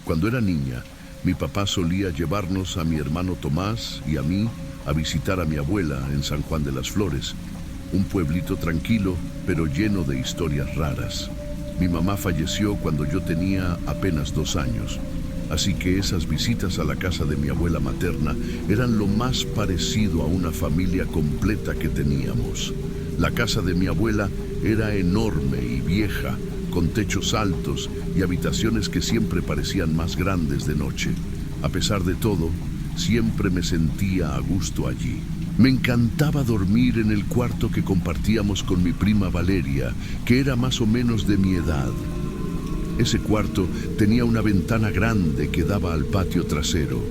Cuando era niña, mi papá solía llevarnos a mi hermano Tomás y a mí a visitar a mi abuela en San Juan de las Flores, un pueblito tranquilo pero lleno de historias raras. Mi mamá falleció cuando yo tenía apenas 2 años, así que esas visitas a la casa de mi abuela materna eran lo más parecido a una familia completa que teníamos. La casa de mi abuela era enorme y vieja, con techos altos y habitaciones que siempre parecían más grandes de noche. A pesar de todo, siempre me sentía a gusto allí. Me encantaba dormir en el cuarto que compartíamos con mi prima Valeria, que era más o menos de mi edad. Ese cuarto tenía una ventana grande que daba al patio trasero.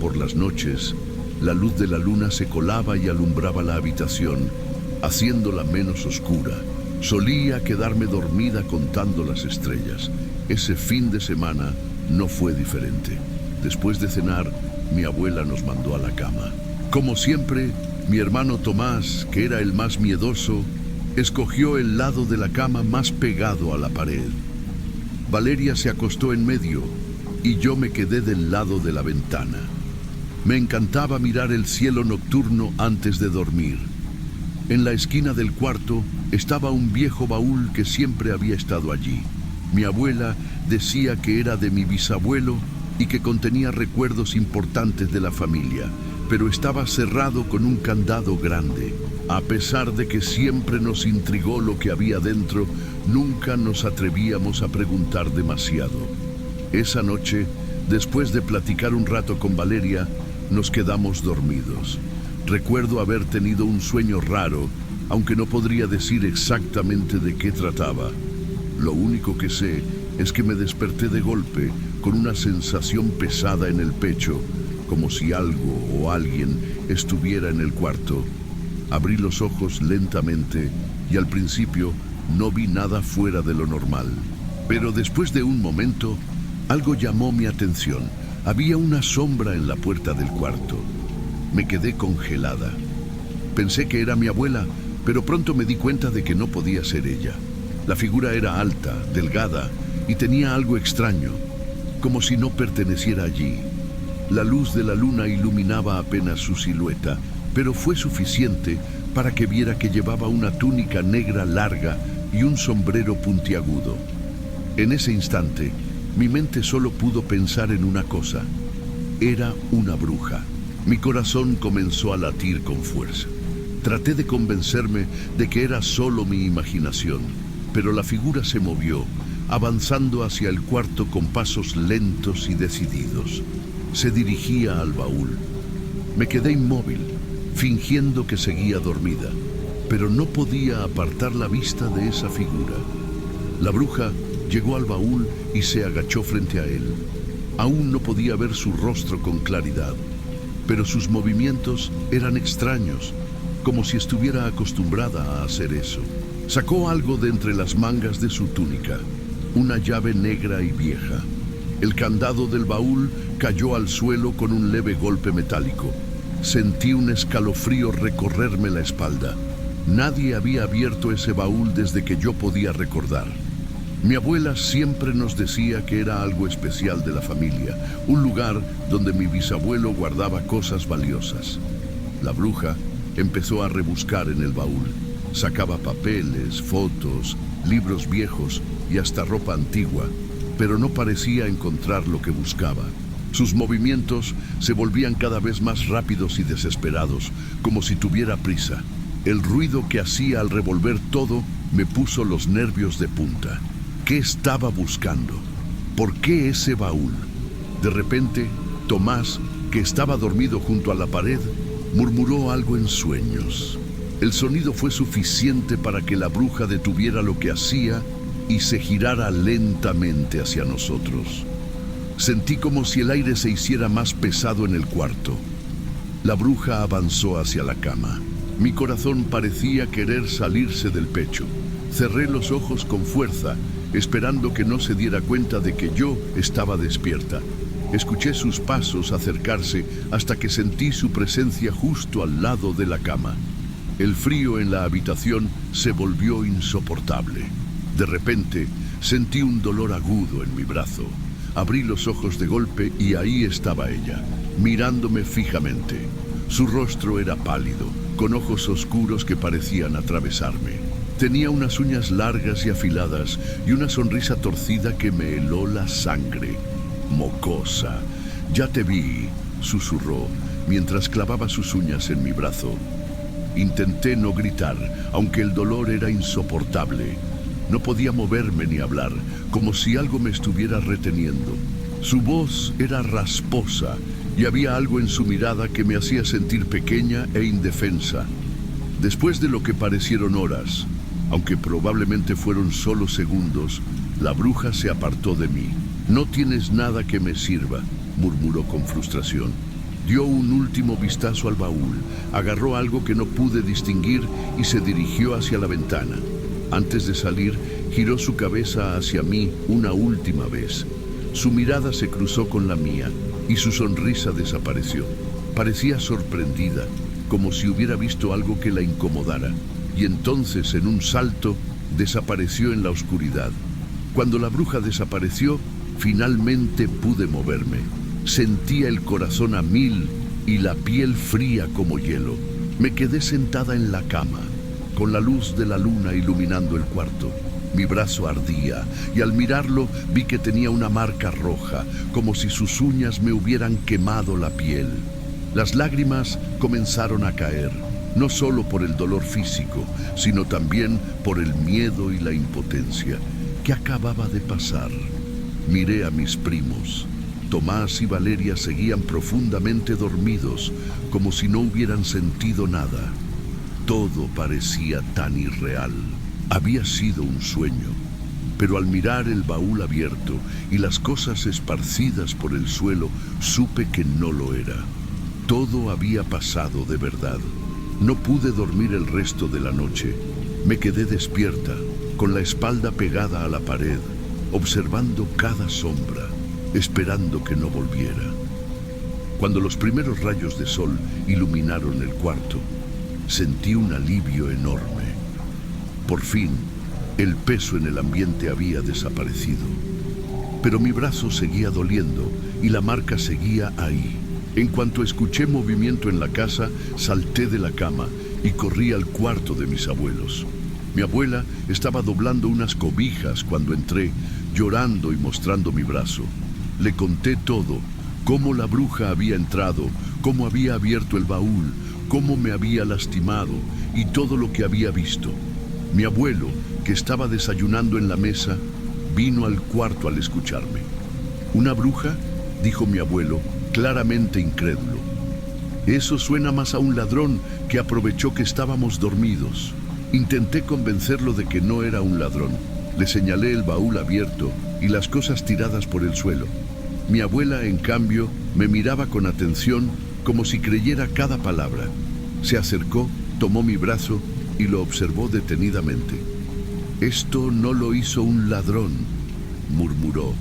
Por las noches, la luz de la luna se colaba y alumbraba la habitación, haciéndola menos oscura. Solía quedarme dormida contando las estrellas. Ese fin de semana no fue diferente. Después de cenar, mi abuela nos mandó a la cama. Como siempre, mi hermano Tomás, que era el más miedoso, escogió el lado de la cama más pegado a la pared. Valeria se acostó en medio y yo me quedé del lado de la ventana. Me encantaba mirar el cielo nocturno antes de dormir. En la esquina del cuarto estaba un viejo baúl que siempre había estado allí. Mi abuela decía que era de mi bisabuelo y que contenía recuerdos importantes de la familia, pero estaba cerrado con un candado grande. A pesar de que siempre nos intrigó lo que había dentro, nunca nos atrevíamos a preguntar demasiado. Esa noche, después de platicar un rato con Valeria, nos quedamos dormidos. Recuerdo haber tenido un sueño raro, aunque no podría decir exactamente de qué trataba. Lo único que sé es que me desperté de golpe con una sensación pesada en el pecho, como si algo o alguien estuviera en el cuarto. Abrí los ojos lentamente y al principio no vi nada fuera de lo normal. Pero después de un momento, algo llamó mi atención. Había una sombra en la puerta del cuarto. Me quedé congelada. Pensé que era mi abuela, pero pronto me di cuenta de que no podía ser ella. La figura era alta, delgada y tenía algo extraño, como si no perteneciera allí. La luz de la luna iluminaba apenas su silueta, pero fue suficiente para que viera que llevaba una túnica negra larga y un sombrero puntiagudo. En ese instante, mi mente solo pudo pensar en una cosa. Era una bruja. Mi corazón comenzó a latir con fuerza. Traté de convencerme de que era solo mi imaginación, pero la figura se movió, avanzando hacia el cuarto con pasos lentos y decididos. Se dirigía al baúl. Me quedé inmóvil, fingiendo que seguía dormida, pero no podía apartar la vista de esa figura. La bruja llegó al baúl y se agachó frente a él. Aún no podía ver su rostro con claridad, pero sus movimientos eran extraños, como si estuviera acostumbrada a hacer eso. Sacó algo de entre las mangas de su túnica, una llave negra y vieja. El candado del baúl cayó al suelo con un leve golpe metálico. Sentí un escalofrío recorrerme la espalda. Nadie había abierto ese baúl desde que yo podía recordar. Mi abuela siempre nos decía que era algo especial de la familia, un lugar donde mi bisabuelo guardaba cosas valiosas. La bruja empezó a rebuscar en el baúl. Sacaba papeles, fotos, libros viejos y hasta ropa antigua, pero no parecía encontrar lo que buscaba. Sus movimientos se volvían cada vez más rápidos y desesperados, como si tuviera prisa. El ruido que hacía al revolver todo me puso los nervios de punta. ¿Qué estaba buscando? ¿Por qué ese baúl? De repente, Tomás, que estaba dormido junto a la pared, murmuró algo en sueños. El sonido fue suficiente para que la bruja detuviera lo que hacía y se girara lentamente hacia nosotros. Sentí como si el aire se hiciera más pesado en el cuarto. La bruja avanzó hacia la cama. Mi corazón parecía querer salirse del pecho. Cerré los ojos con fuerza, esperando que no se diera cuenta de que yo estaba despierta. Escuché sus pasos acercarse hasta que sentí su presencia justo al lado de la cama. El frío en la habitación se volvió insoportable. De repente, sentí un dolor agudo en mi brazo. Abrí los ojos de golpe y ahí estaba ella, mirándome fijamente. Su rostro era pálido, con ojos oscuros que parecían atravesarme. Tenía unas uñas largas y afiladas y una sonrisa torcida que me heló la sangre. «Mocosa, ya te vi», susurró, mientras clavaba sus uñas en mi brazo. Intenté no gritar, aunque el dolor era insoportable. No podía moverme ni hablar, como si algo me estuviera reteniendo. Su voz era rasposa y había algo en su mirada que me hacía sentir pequeña e indefensa. Después de lo que parecieron horas, aunque probablemente fueron solo segundos, la bruja se apartó de mí. «No tienes nada que me sirva», murmuró con frustración. Dio un último vistazo al baúl, agarró algo que no pude distinguir y se dirigió hacia la ventana. Antes de salir, giró su cabeza hacia mí una última vez. Su mirada se cruzó con la mía y su sonrisa desapareció. Parecía sorprendida, como si hubiera visto algo que la incomodara, y entonces, en un salto, desapareció en la oscuridad. Cuando la bruja desapareció, finalmente pude moverme. Sentía el corazón a mil y la piel fría como hielo. Me quedé sentada en la cama, con la luz de la luna iluminando el cuarto. Mi brazo ardía y al mirarlo vi que tenía una marca roja, como si sus uñas me hubieran quemado la piel. Las lágrimas comenzaron a caer, no solo por el dolor físico, sino también por el miedo y la impotencia. ¿Qué acababa de pasar? Miré a mis primos. Tomás y Valeria seguían profundamente dormidos, como si no hubieran sentido nada. Todo parecía tan irreal. Había sido un sueño, pero al mirar el baúl abierto y las cosas esparcidas por el suelo, supe que no lo era. Todo había pasado de verdad. No pude dormir el resto de la noche. Me quedé despierta, con la espalda pegada a la pared, observando cada sombra, esperando que no volviera. Cuando los primeros rayos de sol iluminaron el cuarto, sentí un alivio enorme. Por fin, el peso en el ambiente había desaparecido. Pero mi brazo seguía doliendo y la marca seguía ahí. En cuanto escuché movimiento en la casa, salté de la cama y corrí al cuarto de mis abuelos. Mi abuela estaba doblando unas cobijas cuando entré, llorando y mostrando mi brazo. Le conté todo, cómo la bruja había entrado, cómo había abierto el baúl, cómo me había lastimado y todo lo que había visto. Mi abuelo, que estaba desayunando en la mesa, vino al cuarto al escucharme. ¿Una bruja?, dijo mi abuelo, claramente incrédulo. Eso suena más a un ladrón que aprovechó que estábamos dormidos. Intenté convencerlo de que no era un ladrón. Le señalé el baúl abierto y las cosas tiradas por el suelo. Mi abuela, en cambio, me miraba con atención, como si creyera cada palabra. Se acercó, tomó mi brazo y lo observó detenidamente. «Esto no lo hizo un ladrón», murmuró.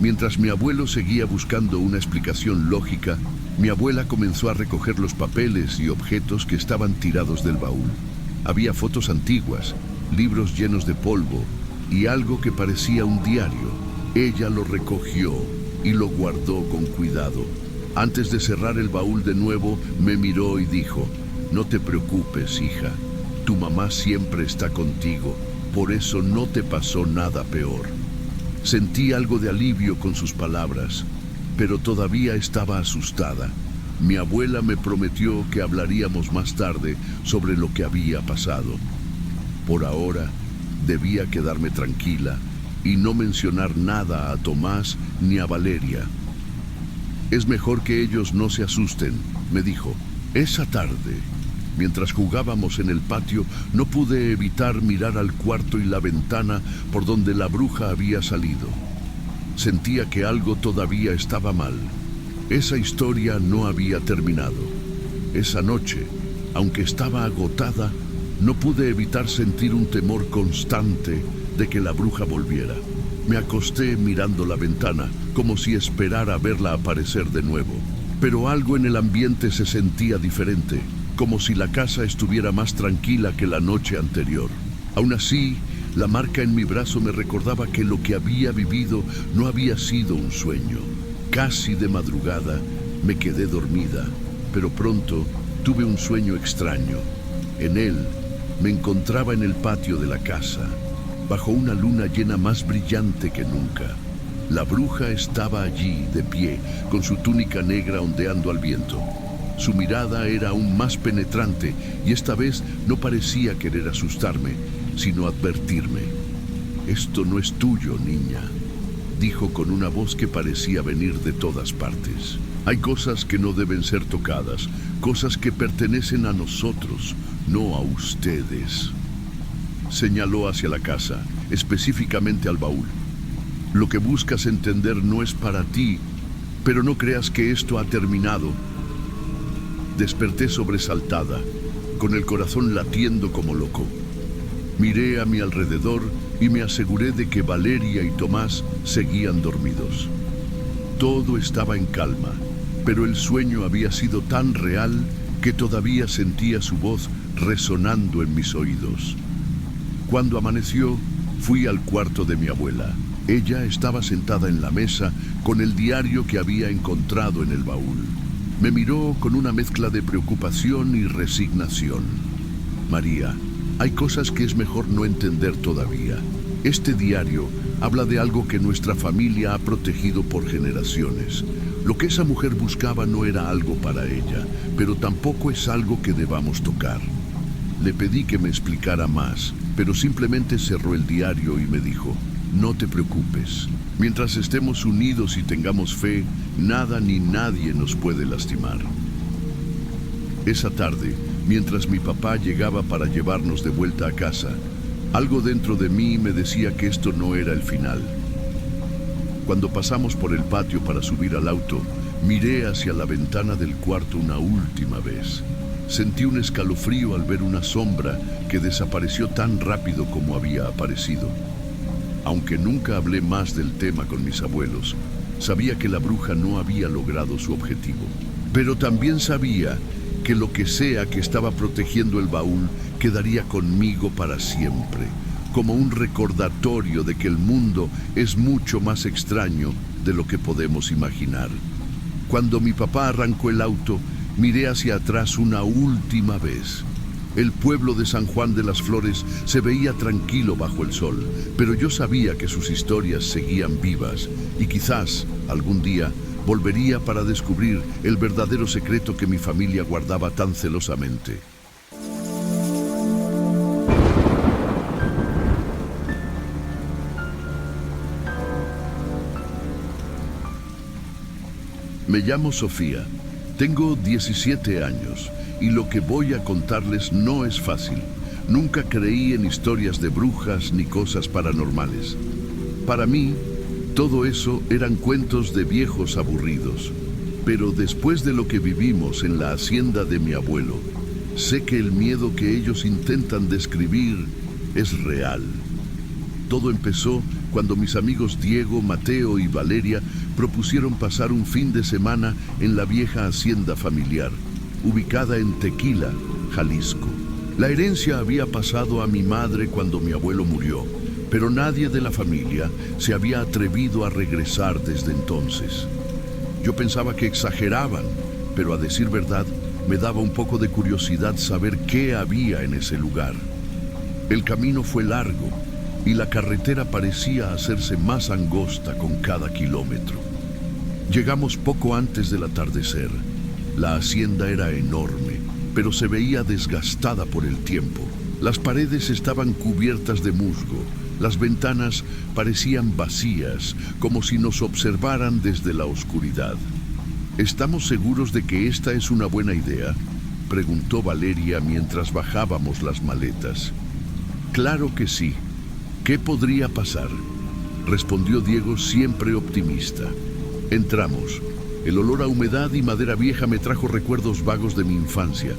Mientras mi abuelo seguía buscando una explicación lógica, mi abuela comenzó a recoger los papeles y objetos que estaban tirados del baúl. Había fotos antiguas, libros llenos de polvo y algo que parecía un diario. Ella lo recogió y lo guardó con cuidado. Antes de cerrar el baúl de nuevo, me miró y dijo: «No te preocupes, hija. Tu mamá siempre está contigo, por eso no te pasó nada peor». Sentí algo de alivio con sus palabras, pero todavía estaba asustada. Mi abuela me prometió que hablaríamos más tarde sobre lo que había pasado. Por ahora, debía quedarme tranquila y no mencionar nada a Tomás ni a Valeria. «Es mejor que ellos no se asusten», me dijo. Esa tarde, mientras jugábamos en el patio, no pude evitar mirar al cuarto y la ventana por donde la bruja había salido. Sentía que algo todavía estaba mal. Esa historia no había terminado. Esa noche, aunque estaba agotada, no pude evitar sentir un temor constante de que la bruja volviera. Me acosté mirando la ventana, como si esperara verla aparecer de nuevo. Pero algo en el ambiente se sentía diferente, como si la casa estuviera más tranquila que la noche anterior. Aún así, La marca en mi brazo me recordaba que lo que había vivido no había sido un sueño. Casi de madrugada me quedé dormida, pero pronto tuve un sueño extraño. En él me encontraba en el patio de la casa, bajo una luna llena más brillante que nunca. La bruja estaba allí, de pie, con su túnica negra ondeando al viento. Su mirada era aún más penetrante y esta vez no parecía querer asustarme, sino advertirme. «Esto no es tuyo, niña», dijo con una voz que parecía venir de todas partes. «Hay cosas que no deben ser tocadas, cosas que pertenecen a nosotros, no a ustedes». Señaló hacia la casa, específicamente al baúl. «Lo que buscas entender no es para ti, pero no creas que esto ha terminado». Desperté sobresaltada, con el corazón latiendo como loco. Miré a mi alrededor y me aseguré de que Valeria y Tomás seguían dormidos. Todo estaba en calma, pero el sueño había sido tan real que todavía sentía su voz resonando en mis oídos. Cuando amaneció, fui al cuarto de mi abuela. Ella estaba sentada en la mesa con el diario que había encontrado en el baúl. Me miró con una mezcla de preocupación y resignación. «María, hay cosas que es mejor no entender todavía. Este diario habla de algo que nuestra familia ha protegido por generaciones. Lo que esa mujer buscaba no era algo para ella, pero tampoco es algo que debamos tocar». Le pedí que me explicara más, pero simplemente cerró el diario y me dijo: «No te preocupes. Mientras estemos unidos y tengamos fe, nada ni nadie nos puede lastimar». Esa tarde, mientras mi papá llegaba para llevarnos de vuelta a casa, algo dentro de mí me decía que esto no era el final. Cuando pasamos por el patio para subir al auto, miré hacia la ventana del cuarto una última vez. Sentí un escalofrío al ver una sombra que desapareció tan rápido como había aparecido. Aunque nunca hablé más del tema con mis abuelos, sabía que la bruja no había logrado su objetivo. Pero también sabía que lo que sea que estaba protegiendo el baúl quedaría conmigo para siempre, como un recordatorio de que el mundo es mucho más extraño de lo que podemos imaginar. Cuando mi papá arrancó el auto, miré hacia atrás una última vez. El pueblo de San Juan de las Flores se veía tranquilo bajo el sol, pero yo sabía que sus historias seguían vivas y quizás algún día volvería para descubrir el verdadero secreto que mi familia guardaba tan celosamente. Me llamo Sofía, tengo 17 años y lo que voy a contarles no es fácil. Nunca creí en historias de brujas ni cosas paranormales. Para mí, todo eso eran cuentos de viejos aburridos. Pero después de lo que vivimos en la hacienda de mi abuelo, sé que el miedo que ellos intentan describir es real. Todo empezó cuando mis amigos Diego, Mateo y Valeria propusieron pasar un fin de semana en la vieja hacienda familiar, ubicada en Tequila, Jalisco. La herencia había pasado a mi madre cuando mi abuelo murió, pero nadie de la familia se había atrevido a regresar desde entonces. Yo pensaba que exageraban, pero a decir verdad, me daba un poco de curiosidad saber qué había en ese lugar. El camino fue largo y la carretera parecía hacerse más angosta con cada kilómetro. Llegamos poco antes del atardecer. La hacienda era enorme, pero se veía desgastada por el tiempo. Las paredes estaban cubiertas de musgo, las ventanas parecían vacías, como si nos observaran desde la oscuridad. ¿Estamos seguros de que esta es una buena idea?, preguntó Valeria mientras bajábamos las maletas. Claro que sí. ¿Qué podría pasar?, respondió Diego, siempre optimista. Entramos. El olor a humedad y madera vieja me trajo recuerdos vagos de mi infancia,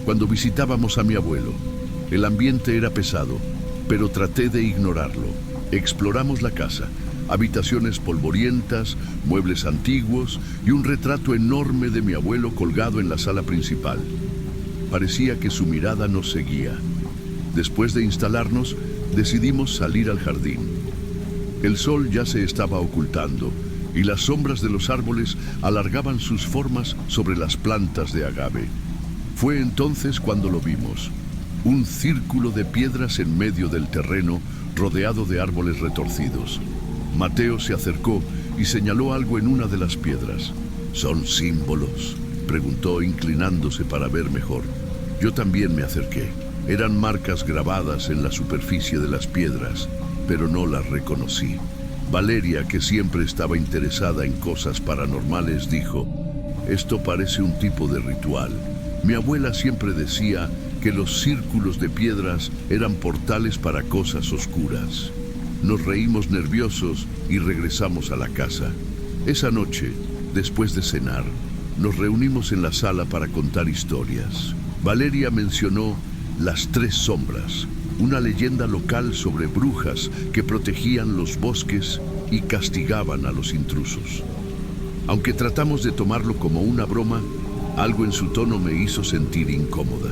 cuando visitábamos a mi abuelo. El ambiente era pesado, pero traté de ignorarlo. Exploramos la casa, habitaciones polvorientas, muebles antiguos y un retrato enorme de mi abuelo colgado en la sala principal. Parecía que su mirada nos seguía. Después de instalarnos, Decidimos salir al jardín. El sol ya se estaba ocultando y las sombras de los árboles alargaban sus formas sobre las plantas de agave. Fue entonces cuando lo vimos. Un círculo de piedras en medio del terreno, rodeado de árboles retorcidos. Mateo se acercó y señaló algo en una de las piedras. ¿Son símbolos?, preguntó, inclinándose para ver mejor. Yo también me acerqué. Eran marcas grabadas en la superficie de las piedras, pero no las reconocí. Valeria, que siempre estaba interesada en cosas paranormales, dijo: esto parece un tipo de ritual. Mi abuela siempre decía que los círculos de piedras eran portales para cosas oscuras. Nos reímos nerviosos y regresamos a la casa. Esa noche, después de cenar, nos reunimos en la sala para contar historias. Valeria mencionó las 3 sombras, una leyenda local sobre brujas que protegían los bosques y castigaban a los intrusos. Aunque tratamos de tomarlo como una broma, algo en su tono me hizo sentir incómoda.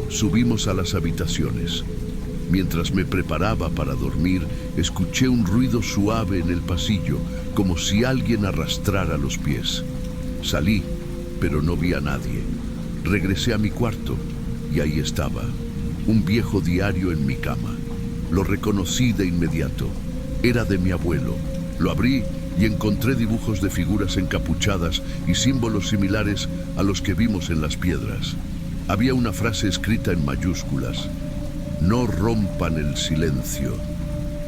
Subimos a las habitaciones. Mientras me preparaba para dormir, escuché un ruido suave en el pasillo, como si alguien arrastrara los pies. Salí, pero no vi a nadie. Regresé a mi cuarto y ahí estaba, un viejo diario en mi cama. Lo reconocí de inmediato. Era de mi abuelo. Lo abrí y encontré dibujos de figuras encapuchadas y símbolos similares a los que vimos en las piedras. Había una frase escrita en mayúsculas: no rompan el silencio.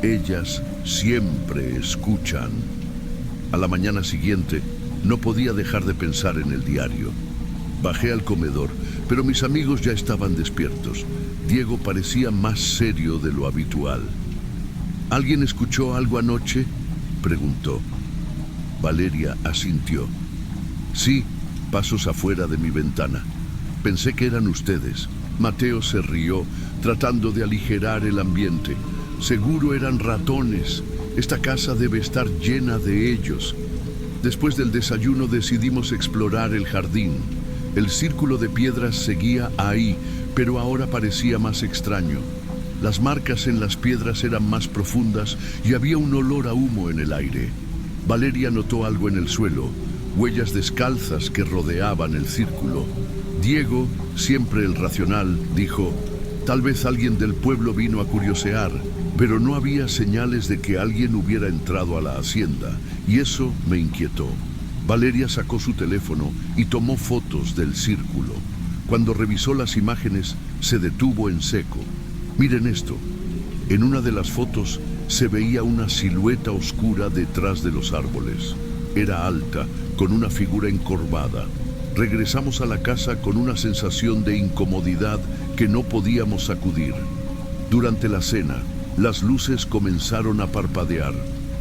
Ellas siempre escuchan. A la mañana siguiente, no podía dejar de pensar en el diario. Bajé al comedor, pero mis amigos ya estaban despiertos. Diego parecía más serio de lo habitual. ¿Alguien escuchó algo anoche?, preguntó. Valeria asintió. Sí, pasos afuera de mi ventana. Pensé que eran ustedes. Mateo se rió, tratando de aligerar el ambiente. Seguro eran ratones. Esta casa debe estar llena de ellos. Después del desayuno decidimos explorar el jardín. El círculo de piedras seguía ahí, pero ahora parecía más extraño. Las marcas en las piedras eran más profundas y había un olor a humo en el aire. Valeria notó algo en el suelo, huellas descalzas que rodeaban el círculo. Diego, siempre el racional, dijo: tal vez alguien del pueblo vino a curiosear, pero no había señales de que alguien hubiera entrado a la hacienda, y eso me inquietó. Valeria sacó su teléfono y tomó fotos del círculo. Cuando revisó las imágenes, se detuvo en seco. Miren esto. En una de las fotos se veía una silueta oscura detrás de los árboles. Era alta, con una figura encorvada. Regresamos a la casa con una sensación de incomodidad que no podíamos sacudir. Durante la cena, las luces comenzaron a parpadear.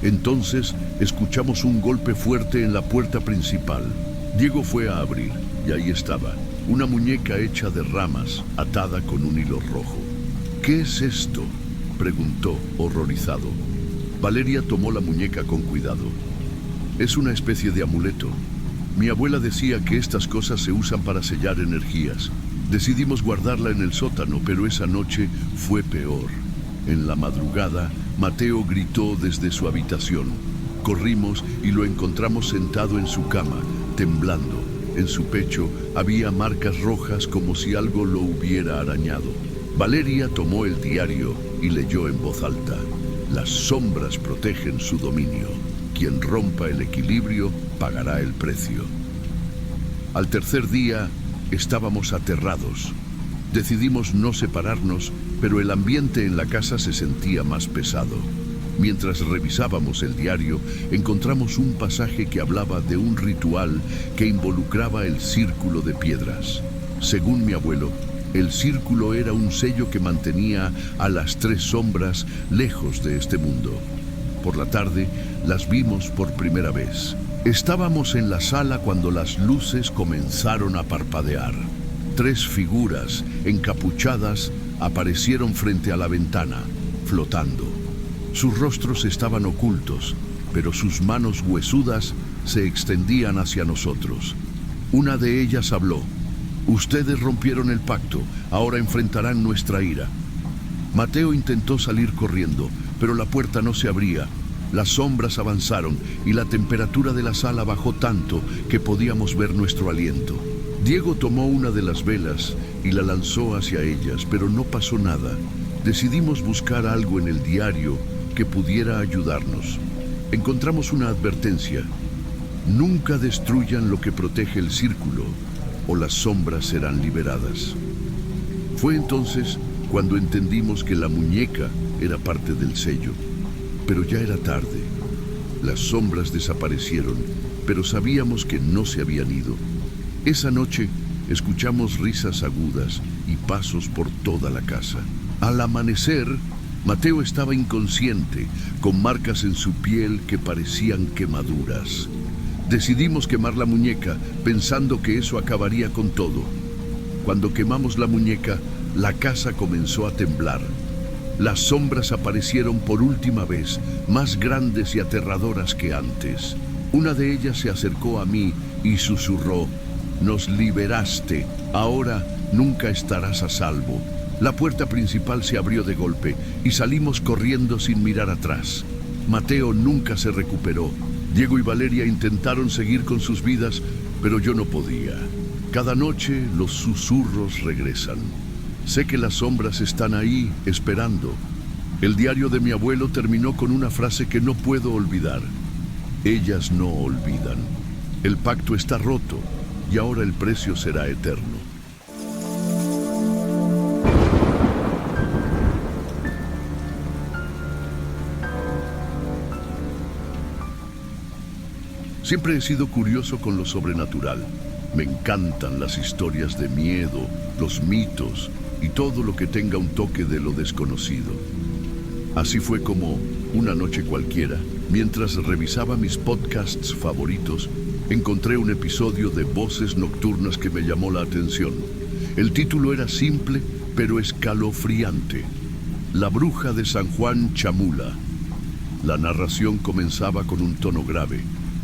Entonces, escuchamos un golpe fuerte en la puerta principal. Diego fue a abrir, y ahí estaba, una muñeca hecha de ramas, atada con un hilo rojo. ¿Qué es esto?, preguntó, horrorizado. Valeria tomó la muñeca con cuidado. Es una especie de amuleto. Mi abuela decía que estas cosas se usan para sellar energías. Decidimos guardarla en el sótano, pero esa noche fue peor. En la madrugada, Mateo gritó desde su habitación. Corrimos y lo encontramos sentado en su cama, temblando. En su pecho había marcas rojas como si algo lo hubiera arañado. Valeria tomó el diario y leyó en voz alta: las sombras protegen su dominio. Quien rompa el equilibrio pagará el precio. Al tercer día estábamos aterrados. Decidimos no separarnos, pero el ambiente en la casa se sentía más pesado. Mientras revisábamos el diario, encontramos un pasaje que hablaba de un ritual que involucraba el círculo de piedras. Según mi abuelo, el círculo era un sello que mantenía a las 3 sombras lejos de este mundo. Por la tarde, las vimos por primera vez. Estábamos en la sala cuando las luces comenzaron a parpadear. 3 figuras encapuchadas aparecieron frente a la ventana, flotando. Sus rostros estaban ocultos, pero sus manos huesudas se extendían hacia nosotros. Una de ellas habló: ustedes rompieron el pacto, ahora enfrentarán nuestra ira. Mateo intentó salir corriendo, pero la puerta no se abría. Las sombras avanzaron y la temperatura de la sala bajó tanto que podíamos ver nuestro aliento. Diego tomó una de las velas y la lanzó hacia ellas, pero no pasó nada. Decidimos buscar algo en el diario que pudiera ayudarnos. Encontramos una advertencia: nunca destruyan lo que protege el círculo, o las sombras serán liberadas. Fue entonces cuando entendimos que la muñeca era parte del sello. Pero ya era tarde. Las sombras desaparecieron, pero sabíamos que no se habían ido. Esa noche escuchamos risas agudas y pasos por toda la casa. Al amanecer, Mateo estaba inconsciente, con marcas en su piel que parecían quemaduras. Decidimos quemar la muñeca, pensando que eso acabaría con todo. Cuando quemamos la muñeca, la casa comenzó a temblar. Las sombras aparecieron por última vez, más grandes y aterradoras que antes. Una de ellas se acercó a mí y susurró: «Nos liberaste, ahora nunca estarás a salvo». La puerta principal se abrió de golpe y salimos corriendo sin mirar atrás. Mateo nunca se recuperó. Diego y Valeria intentaron seguir con sus vidas, pero yo no podía. Cada noche los susurros regresan. Sé que las sombras están ahí, esperando. El diario de mi abuelo terminó con una frase que no puedo olvidar: ellas no olvidan. El pacto está roto y ahora el precio será eterno. Siempre he sido curioso con lo sobrenatural. Me encantan las historias de miedo, los mitos y todo lo que tenga un toque de lo desconocido. Así fue como, una noche cualquiera, mientras revisaba mis podcasts favoritos, encontré un episodio de Voces Nocturnas que me llamó la atención. El título era simple, pero escalofriante: La bruja de San Juan Chamula. La narración comenzaba con un tono grave,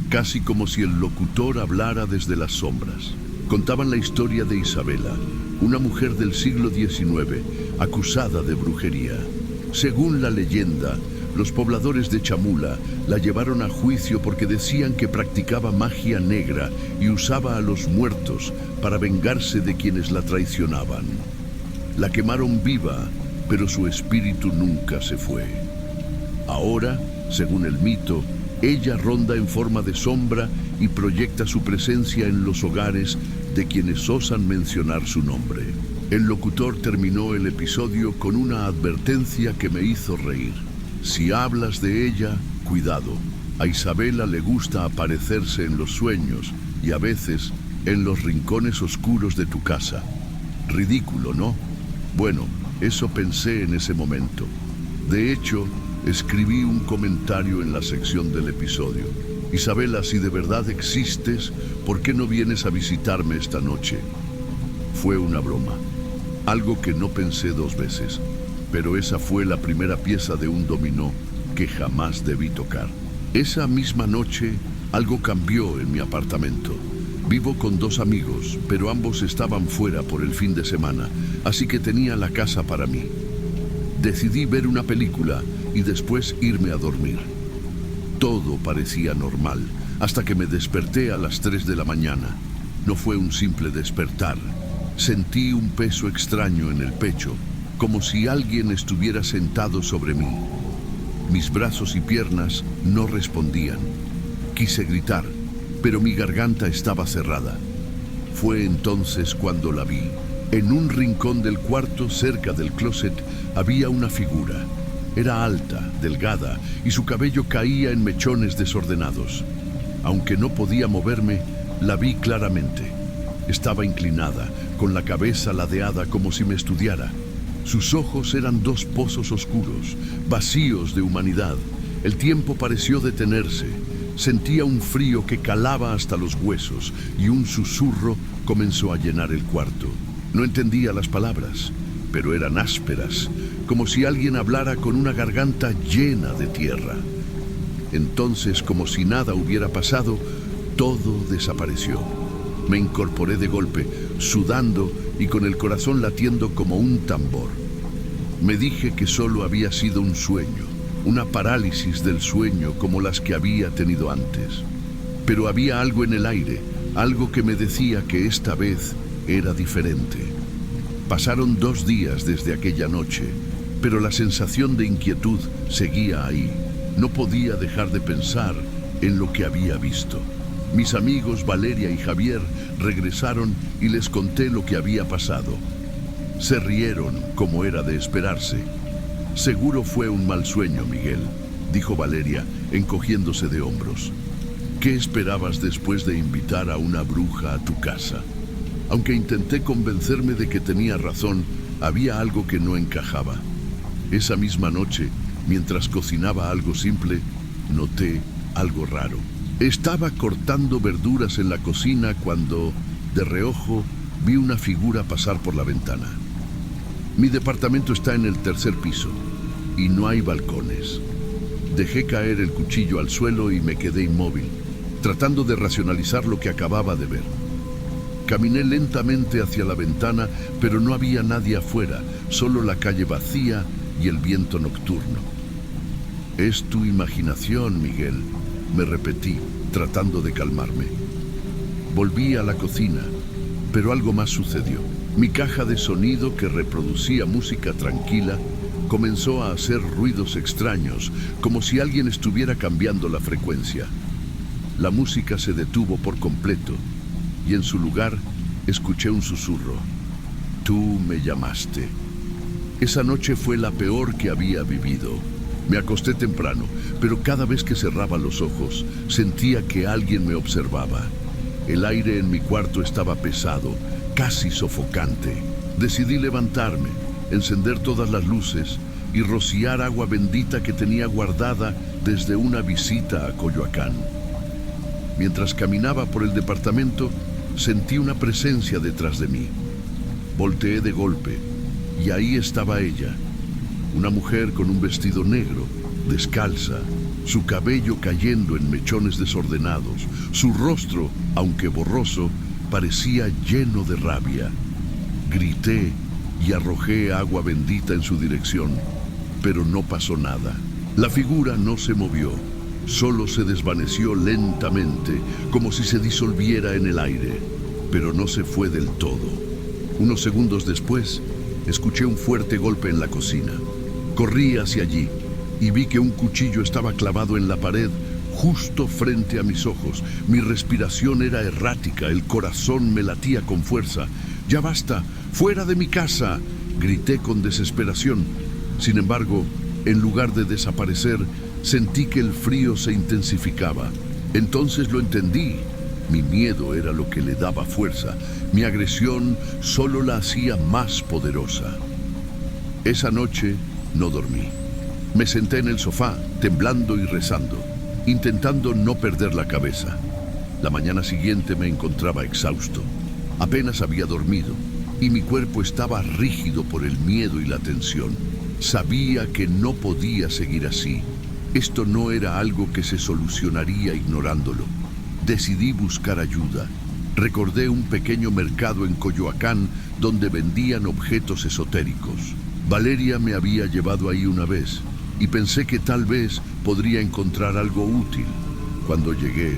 casi como si el locutor hablara desde las sombras. Contaban la historia de Isabela, una mujer del siglo XIX, acusada de brujería. Según la leyenda, los pobladores de Chamula la llevaron a juicio porque decían que practicaba magia negra y usaba a los muertos para vengarse de quienes la traicionaban. La quemaron viva, pero su espíritu nunca se fue. Ahora, según el mito, ella ronda en forma de sombra y proyecta su presencia en los hogares de quienes osan mencionar su nombre. El locutor terminó el episodio con una advertencia que me hizo reír: si hablas de ella, cuidado. A Isabela le gusta aparecerse en los sueños y a veces en los rincones oscuros de tu casa. Ridículo, ¿no? Bueno, eso pensé en ese momento. De hecho, escribí un comentario en la sección del episodio: Isabela, si de verdad existes, ¿por qué no vienes a visitarme esta noche? Fue una broma, algo que no pensé dos veces, pero esa fue la primera pieza de un dominó que jamás debí tocar. Esa misma noche, algo cambió en mi apartamento. Vivo con dos amigos, pero ambos estaban fuera por el fin de semana, así que tenía la casa para mí. Decidí ver una película y después irme a dormir. Todo parecía normal, hasta que me desperté a las 3 de la mañana. No fue un simple despertar. Sentí un peso extraño en el pecho, como si alguien estuviera sentado sobre mí. Mis brazos y piernas no respondían. Quise gritar, pero mi garganta estaba cerrada. Fue entonces cuando la vi. En un rincón del cuarto, cerca del closet, había una figura. Era alta, delgada, y su cabello caía en mechones desordenados. Aunque no podía moverme, la vi claramente. Estaba inclinada, con la cabeza ladeada como si me estudiara. Sus ojos eran dos pozos oscuros, vacíos de humanidad. El tiempo pareció detenerse. Sentía un frío que calaba hasta los huesos y un susurro comenzó a llenar el cuarto. No entendía las palabras, pero eran ásperas, como si alguien hablara con una garganta llena de tierra. Entonces, como si nada hubiera pasado, todo desapareció. Me incorporé de golpe, sudando y con el corazón latiendo como un tambor. Me dije que solo había sido un sueño, una parálisis del sueño como las que había tenido antes. Pero había algo en el aire, algo que me decía que esta vez era diferente. Pasaron 2 días desde aquella noche, pero la sensación de inquietud seguía ahí. No podía dejar de pensar en lo que había visto. Mis amigos Valeria y Javier regresaron y les conté lo que había pasado. Se rieron, como era de esperarse. Seguro fue un mal sueño, Miguel, dijo Valeria, encogiéndose de hombros. ¿Qué esperabas después de invitar a una bruja a tu casa? Aunque intenté convencerme de que tenía razón, había algo que no encajaba. Esa misma noche, mientras cocinaba algo simple, noté algo raro. Estaba cortando verduras en la cocina cuando, de reojo, vi una figura pasar por la ventana. Mi departamento está en el 3er piso y no hay balcones. Dejé caer el cuchillo al suelo y me quedé inmóvil, tratando de racionalizar lo que acababa de ver. Caminé lentamente hacia la ventana, pero no había nadie afuera, solo la calle vacía y el viento nocturno. Es tu imaginación, Miguel, me repetí, tratando de calmarme. Volví a la cocina, pero algo más sucedió. Mi caja de sonido, que reproducía música tranquila, comenzó a hacer ruidos extraños, como si alguien estuviera cambiando la frecuencia. La música se detuvo por completo, y en su lugar escuché un susurro. Tú me llamaste. Esa noche fue la peor que había vivido. Me acosté temprano, pero cada vez que cerraba los ojos, sentía que alguien me observaba. El aire en mi cuarto estaba pesado, casi sofocante. Decidí levantarme, encender todas las luces y rociar agua bendita que tenía guardada desde una visita a Coyoacán. Mientras caminaba por el departamento, sentí una presencia detrás de mí. Volteé de golpe y ahí estaba ella, una mujer con un vestido negro, descalza, su cabello cayendo en mechones desordenados, su rostro, aunque borroso, parecía lleno de rabia. Grité y arrojé agua bendita en su dirección, pero no pasó nada. La figura no se movió, solo se desvaneció lentamente, como si se disolviera en el aire, pero no se fue del todo. Unos segundos después, escuché un fuerte golpe en la cocina. Corrí hacia allí y vi que un cuchillo estaba clavado en la pared justo frente a mis ojos. Mi respiración era errática, el corazón me latía con fuerza. ¡Ya basta! ¡Fuera de mi casa!, grité con desesperación. Sin embargo, en lugar de desaparecer, sentí que el frío se intensificaba. Entonces lo entendí. Mi miedo era lo que le daba fuerza. Mi agresión solo la hacía más poderosa. Esa noche no dormí. Me senté en el sofá, temblando y rezando, intentando no perder la cabeza. La mañana siguiente me encontraba exhausto. Apenas había dormido y mi cuerpo estaba rígido por el miedo y la tensión. Sabía que no podía seguir así. Esto no era algo que se solucionaría ignorándolo. Decidí buscar ayuda. Recordé un pequeño mercado en Coyoacán donde vendían objetos esotéricos. Valeria me había llevado ahí una vez y pensé que tal vez podría encontrar algo útil. Cuando llegué,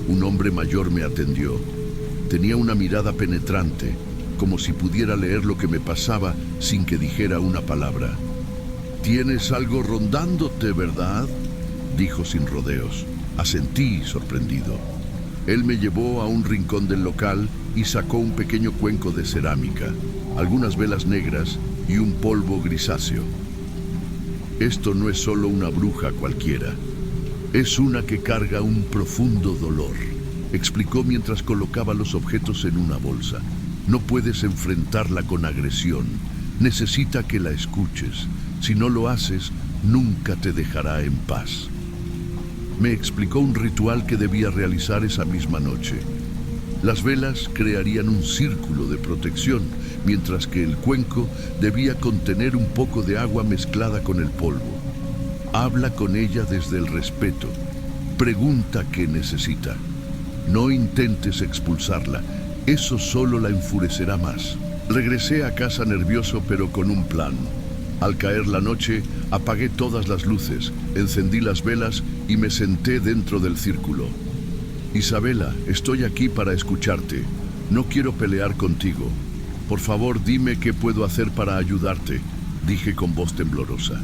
un hombre mayor me atendió. Tenía una mirada penetrante, como si pudiera leer lo que me pasaba sin que dijera una palabra. «Tienes algo rondándote, ¿verdad?», dijo sin rodeos. Asentí, sorprendido. Él me llevó a un rincón del local y sacó un pequeño cuenco de cerámica, algunas velas negras y un polvo grisáceo. «Esto no es solo una bruja cualquiera, es una que carga un profundo dolor», explicó mientras colocaba los objetos en una bolsa. «No puedes enfrentarla con agresión, necesita que la escuches. Si no lo haces, nunca te dejará en paz». Me explicó un ritual que debía realizar esa misma noche. Las velas crearían un círculo de protección, mientras que el cuenco debía contener un poco de agua mezclada con el polvo. Habla con ella desde el respeto. Pregunta qué necesita. No intentes expulsarla, eso solo la enfurecerá más. Regresé a casa nervioso pero con un plan. Al caer la noche, apagué todas las luces, encendí las velas y me senté dentro del círculo. Isabela, estoy aquí para escucharte. No quiero pelear contigo. Por favor, dime qué puedo hacer para ayudarte, dije con voz temblorosa.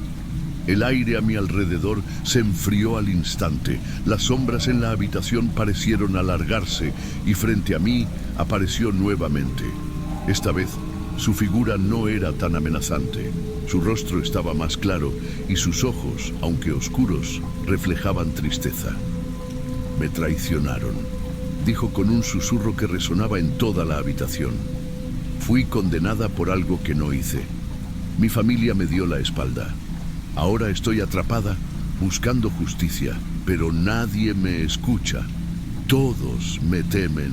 El aire a mi alrededor se enfrió al instante. Las sombras en la habitación parecieron alargarse y frente a mí apareció nuevamente. Esta vez, su figura no era tan amenazante. Su rostro estaba más claro y sus ojos, aunque oscuros, reflejaban tristeza. Me traicionaron, dijo con un susurro que resonaba en toda la habitación. Fui condenada por algo que no hice. Mi familia me dio la espalda. Ahora estoy atrapada, buscando justicia, pero nadie me escucha. Todos me temen.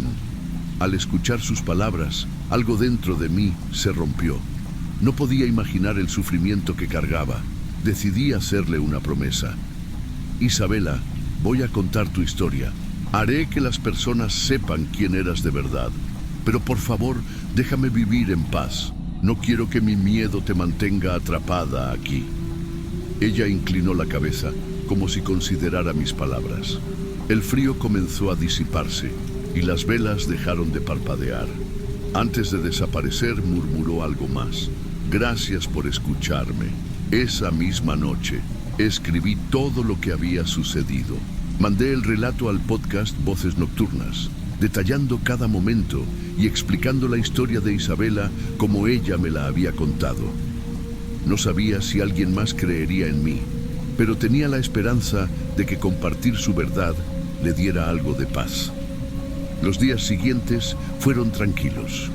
Al escuchar sus palabras, algo dentro de mí se rompió. No podía imaginar el sufrimiento que cargaba. Decidí hacerle una promesa. Isabela, voy a contar tu historia. Haré que las personas sepan quién eras de verdad. Pero por favor, déjame vivir en paz. No quiero que mi miedo te mantenga atrapada aquí. Ella inclinó la cabeza, como si considerara mis palabras. El frío comenzó a disiparse y las velas dejaron de parpadear. Antes de desaparecer, murmuró algo más. Gracias por escucharme. Esa misma noche, escribí todo lo que había sucedido. Mandé el relato al podcast Voces Nocturnas, detallando cada momento y explicando la historia de Isabela como ella me la había contado. No sabía si alguien más creería en mí, pero tenía la esperanza de que compartir su verdad le diera algo de paz. Los días siguientes fueron tranquilos.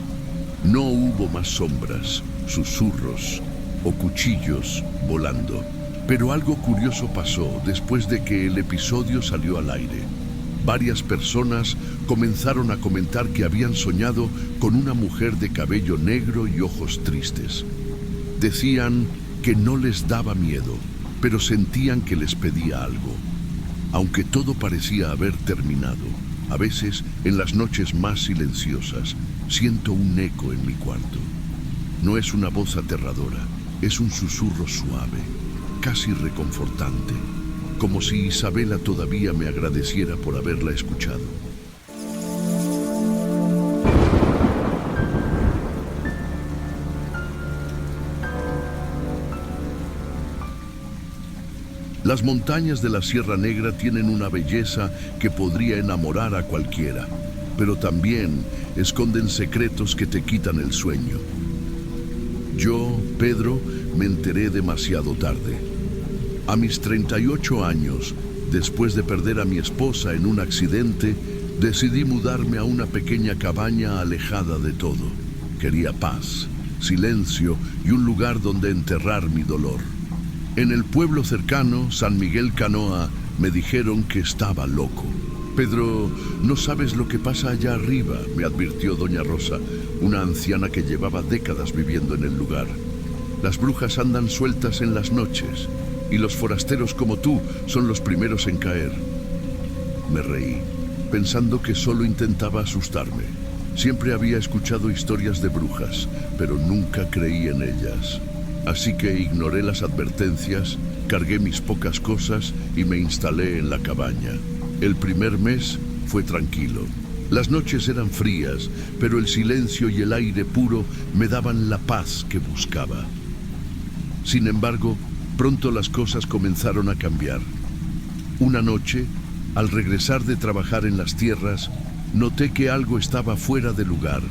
No hubo más sombras, susurros o cuchillos volando. Pero algo curioso pasó después de que el episodio salió al aire. Varias personas comenzaron a comentar que habían soñado con una mujer de cabello negro y ojos tristes. Decían que no les daba miedo, pero sentían que les pedía algo. Aunque todo parecía haber terminado, a veces, en las noches más silenciosas, siento un eco en mi cuarto. No es una voz aterradora, es un susurro suave, casi reconfortante, como si Isabela todavía me agradeciera por haberla escuchado. Las montañas de la Sierra Negra tienen una belleza que podría enamorar a cualquiera, pero también esconden secretos que te quitan el sueño. Yo, Pedro, me enteré demasiado tarde. A mis 38 años, después de perder a mi esposa en un accidente, decidí mudarme a una pequeña cabaña alejada de todo. Quería paz, silencio y un lugar donde enterrar mi dolor. En el pueblo cercano, San Miguel Canoa, me dijeron que estaba loco. Pedro, no sabes lo que pasa allá arriba, me advirtió doña Rosa, una anciana que llevaba décadas viviendo en el lugar. Las brujas andan sueltas en las noches y los forasteros como tú son los primeros en caer. Me reí, pensando que solo intentaba asustarme. Siempre había escuchado historias de brujas, pero nunca creí en ellas. Así que ignoré las advertencias, cargué mis pocas cosas y me instalé en la cabaña. El primer mes fue tranquilo. Las noches eran frías, pero el silencio y el aire puro me daban la paz que buscaba. Sin embargo, pronto las cosas comenzaron a cambiar. Una noche, al regresar de trabajar en las tierras, noté que algo estaba fuera de lugar.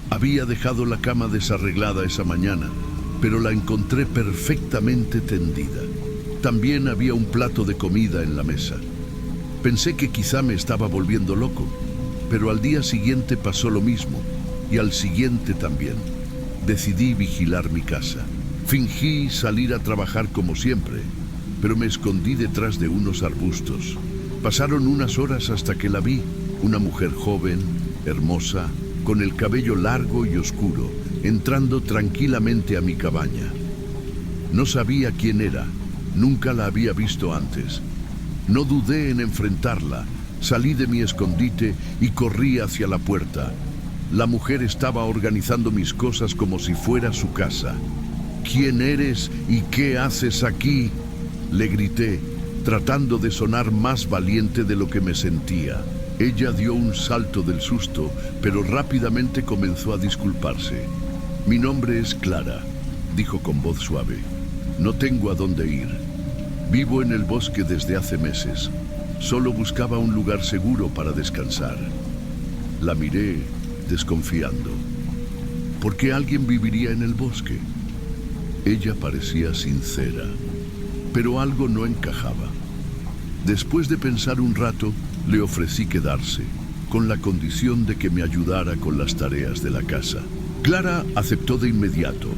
Había dejado la cama desarreglada esa mañana, pero la encontré perfectamente tendida. También había un plato de comida en la mesa. Pensé que quizá me estaba volviendo loco, pero al día siguiente pasó lo mismo, y al siguiente también. Decidí vigilar mi casa. Fingí salir a trabajar como siempre, pero me escondí detrás de unos arbustos. Pasaron unas horas hasta que la vi, una mujer joven, hermosa, con el cabello largo y oscuro, entrando tranquilamente a mi cabaña. No sabía quién era, nunca la había visto antes. No dudé en enfrentarla, salí de mi escondite y corrí hacia la puerta. La mujer estaba organizando mis cosas como si fuera su casa. ¿Quién eres y qué haces aquí?, le grité, tratando de sonar más valiente de lo que me sentía. Ella dio un salto del susto, pero rápidamente comenzó a disculparse. «Mi nombre es Clara», dijo con voz suave. «No tengo a dónde ir. Vivo en el bosque desde hace meses. Solo buscaba un lugar seguro para descansar». La miré, desconfiando. ¿Por qué alguien viviría en el bosque? Ella parecía sincera, pero algo no encajaba. Después de pensar un rato, le ofrecí quedarse, con la condición de que me ayudara con las tareas de la casa. Clara aceptó de inmediato,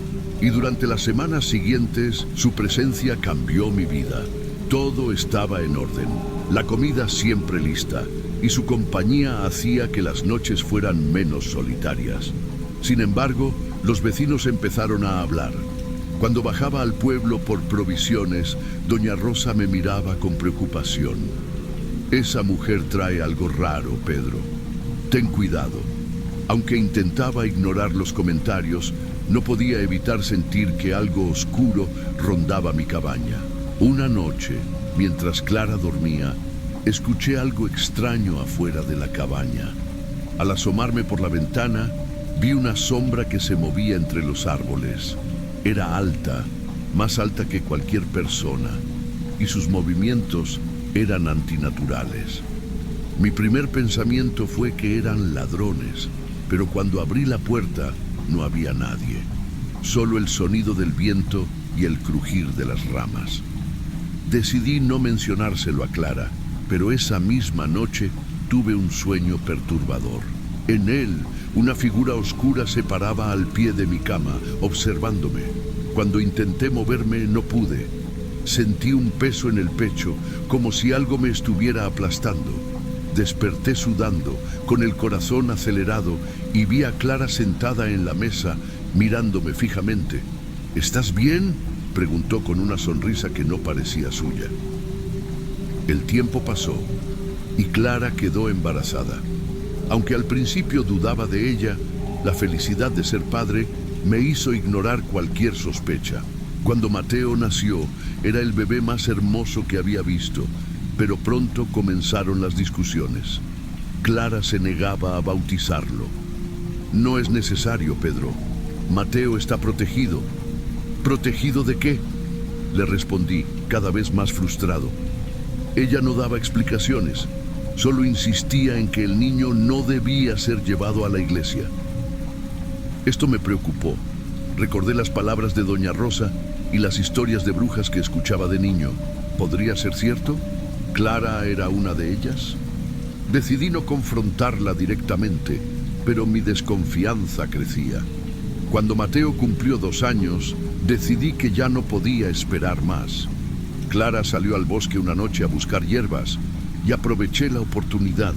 y durante las semanas siguientes su presencia cambió mi vida. Todo estaba en orden, la comida siempre lista, y su compañía hacía que las noches fueran menos solitarias. Sin embargo, los vecinos empezaron a hablar. Cuando bajaba al pueblo por provisiones, doña Rosa me miraba con preocupación. «Esa mujer trae algo raro, Pedro. Ten cuidado». Aunque intentaba ignorar los comentarios, no podía evitar sentir que algo oscuro rondaba mi cabaña. Una noche, mientras Clara dormía, escuché algo extraño afuera de la cabaña. Al asomarme por la ventana, vi una sombra que se movía entre los árboles. Era alta, más alta que cualquier persona, y sus movimientos eran antinaturales. Mi primer pensamiento fue que eran ladrones, pero cuando abrí la puerta no había nadie, solo el sonido del viento y el crujir de las ramas. Decidí no mencionárselo a Clara, pero esa misma noche tuve un sueño perturbador. En él, una figura oscura se paraba al pie de mi cama, observándome. Cuando intenté moverme, no pude. Sentí un peso en el pecho, como si algo me estuviera aplastando. Desperté sudando, con el corazón acelerado, y vi a Clara sentada en la mesa, mirándome fijamente. «¿Estás bien?», preguntó con una sonrisa que no parecía suya. El tiempo pasó, y Clara quedó embarazada. Aunque al principio dudaba de ella, la felicidad de ser padre me hizo ignorar cualquier sospecha. Cuando Mateo nació, era el bebé más hermoso que había visto, pero pronto comenzaron las discusiones. Clara se negaba a bautizarlo. «No es necesario, Pedro. Mateo está protegido». «¿Protegido de qué?», le respondí, cada vez más frustrado. Ella no daba explicaciones. Solo insistía en que el niño no debía ser llevado a la iglesia. Esto me preocupó. Recordé las palabras de doña Rosa y las historias de brujas que escuchaba de niño. ¿Podría ser cierto? ¿Clara era una de ellas? Decidí no confrontarla directamente, pero mi desconfianza crecía. Cuando Mateo cumplió 2 años, decidí que ya no podía esperar más. Clara salió al bosque una noche a buscar hierbas, y aproveché la oportunidad.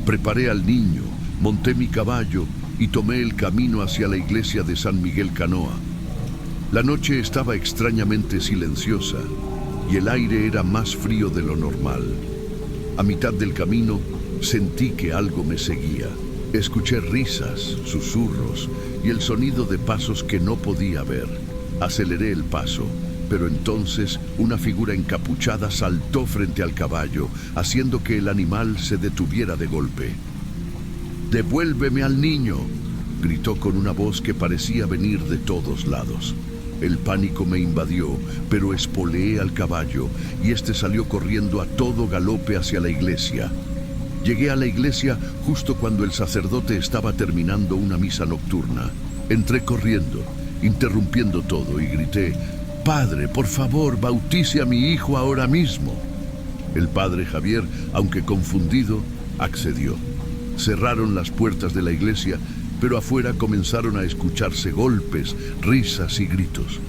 Preparé al niño, monté mi caballo y tomé el camino hacia la iglesia de San Miguel Canoa. La noche estaba extrañamente silenciosa y el aire era más frío de lo normal. A mitad del camino sentí que algo me seguía. Escuché risas, susurros y el sonido de pasos que no podía ver. Aceleré el paso, pero entonces una figura encapuchada saltó frente al caballo, haciendo que el animal se detuviera de golpe. «¡Devuélveme al niño!», gritó con una voz que parecía venir de todos lados. El pánico me invadió, pero espoleé al caballo y este salió corriendo a todo galope hacia la iglesia. Llegué a la iglesia justo cuando el sacerdote estaba terminando una misa nocturna. Entré corriendo, interrumpiendo todo, y grité: «Padre, por favor, bautice a mi hijo ahora mismo». El padre Javier, aunque confundido, accedió. Cerraron las puertas de la iglesia, pero afuera comenzaron a escucharse golpes, risas y gritos.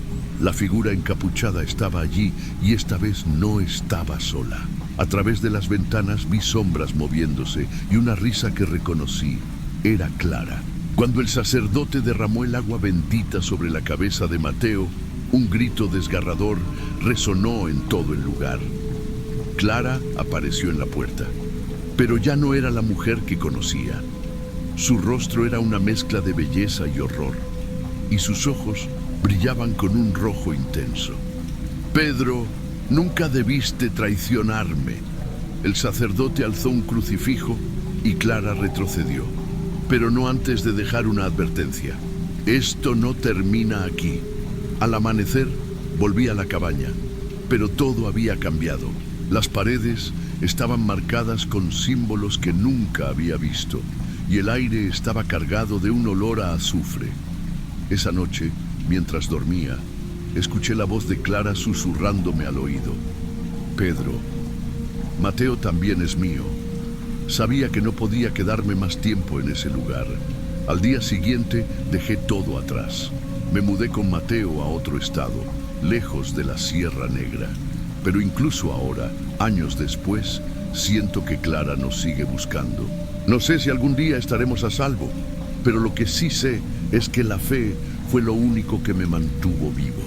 La figura encapuchada estaba allí y esta vez no estaba sola. A través de las ventanas vi sombras moviéndose y una risa que reconocí. Era Clara. Cuando el sacerdote derramó el agua bendita sobre la cabeza de Mateo, un grito desgarrador resonó en todo el lugar. Clara apareció en la puerta, pero ya no era la mujer que conocía. Su rostro era una mezcla de belleza y horror, y sus ojos Brillaban con un rojo intenso. Pedro, nunca debiste traicionarme. El sacerdote alzó un crucifijo y Clara retrocedió, pero no antes de dejar una advertencia. Esto no termina aquí. Al amanecer, volví a la cabaña, pero todo había cambiado. Las paredes estaban marcadas con símbolos que nunca había visto, y el aire estaba cargado de un olor a azufre. Esa noche, mientras dormía, escuché la voz de Clara susurrándome al oído. Pedro, Mateo también es mío. Sabía que no podía quedarme más tiempo en ese lugar. Al día siguiente dejé todo atrás. Me mudé con Mateo a otro estado, lejos de la Sierra Negra. Pero incluso ahora, años después, siento que Clara nos sigue buscando. No sé si algún día estaremos a salvo, pero lo que sí sé es que la fe fue lo único que me mantuvo vivo.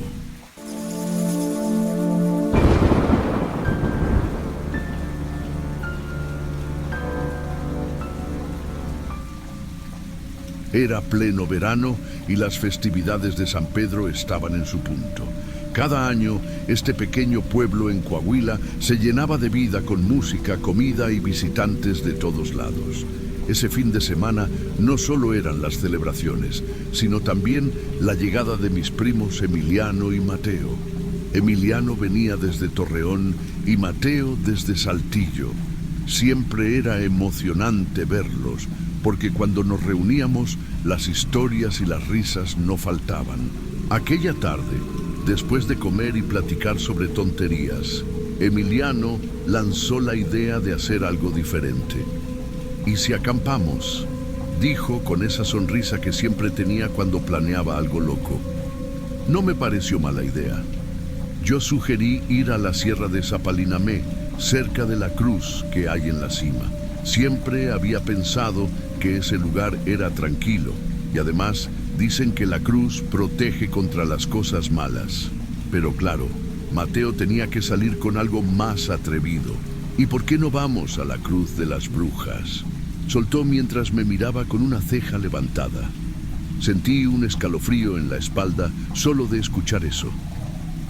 Era pleno verano y las festividades de San Pedro estaban en su punto. Cada año, este pequeño pueblo en Coahuila se llenaba de vida con música, comida y visitantes de todos lados. Ese fin de semana no solo eran las celebraciones, sino también la llegada de mis primos Emiliano y Mateo. Emiliano venía desde Torreón y Mateo desde Saltillo. Siempre era emocionante verlos, porque cuando nos reuníamos, las historias y las risas no faltaban. Aquella tarde, después de comer y platicar sobre tonterías, Emiliano lanzó la idea de hacer algo diferente. ¿Y si acampamos?, dijo con esa sonrisa que siempre tenía cuando planeaba algo loco. No me pareció mala idea. Yo sugerí ir a la Sierra de Zapalinamé, cerca de la cruz que hay en la cima. Siempre había pensado que ese lugar era tranquilo y además dicen que la cruz protege contra las cosas malas. Pero claro, Mateo tenía que salir con algo más atrevido. ¿Y por qué no vamos a la cruz de las brujas?, soltó mientras me miraba con una ceja levantada. Sentí un escalofrío en la espalda solo de escuchar eso.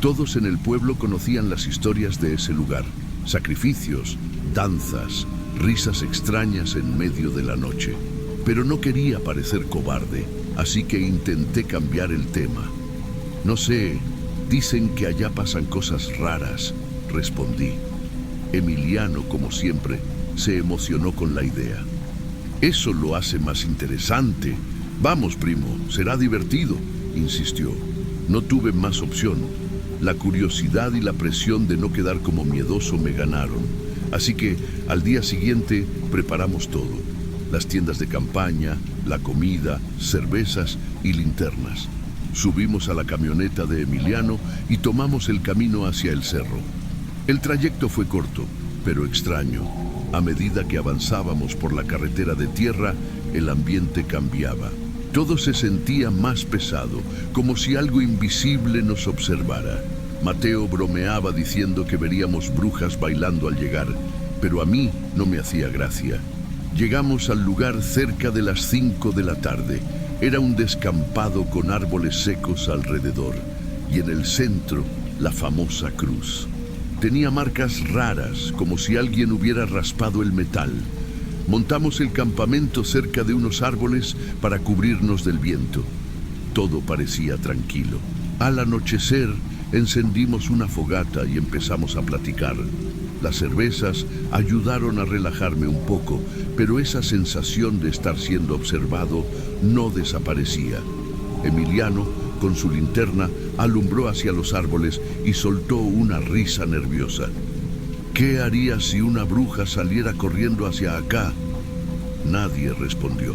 Todos en el pueblo conocían las historias de ese lugar: sacrificios, danzas, risas extrañas en medio de la noche. Pero no quería parecer cobarde, así que intenté cambiar el tema. No sé, dicen que allá pasan cosas raras, respondí. Emiliano, como siempre, se emocionó con la idea. Eso lo hace más interesante. Vamos, primo, será divertido, insistió. No tuve más opción. La curiosidad y la presión de no quedar como miedoso me ganaron. Así que al día siguiente preparamos todo: las tiendas de campaña, la comida, cervezas y linternas. Subimos a la camioneta de Emiliano y tomamos el camino hacia el cerro. El trayecto fue corto, pero extraño. A medida que avanzábamos por la carretera de tierra, el ambiente cambiaba. Todo se sentía más pesado, como si algo invisible nos observara. Mateo bromeaba diciendo que veríamos brujas bailando al llegar, pero a mí no me hacía gracia. Llegamos al lugar cerca de las 5 de la tarde. Era un descampado con árboles secos alrededor, y en el centro la famosa cruz. Tenía marcas raras, como si alguien hubiera raspado el metal. Montamos el campamento cerca de unos árboles para cubrirnos del viento. Todo parecía tranquilo. Al anochecer, encendimos una fogata y empezamos a platicar. Las cervezas ayudaron a relajarme un poco, pero esa sensación de estar siendo observado no desaparecía. Emiliano, con su linterna, alumbró hacia los árboles y soltó una risa nerviosa. ¿Qué haría si una bruja saliera corriendo hacia acá? Nadie respondió.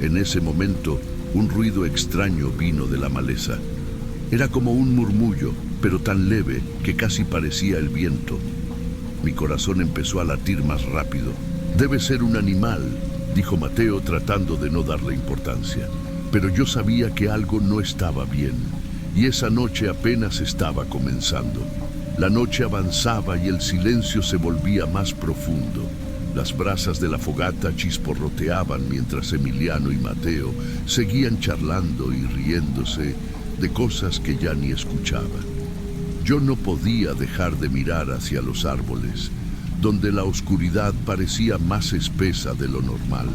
En ese momento, un ruido extraño vino de la maleza. Era como un murmullo, pero tan leve que casi parecía el viento. Mi corazón empezó a latir más rápido. Debe ser un animal, dijo Mateo, tratando de no darle importancia. Pero yo sabía que algo no estaba bien, y esa noche apenas estaba comenzando. La noche avanzaba y el silencio se volvía más profundo. Las brasas de la fogata chisporroteaban mientras Emiliano y Mateo seguían charlando y riéndose, de cosas que ya ni escuchaba. Yo no podía dejar de mirar hacia los árboles, donde la oscuridad parecía más espesa de lo normal.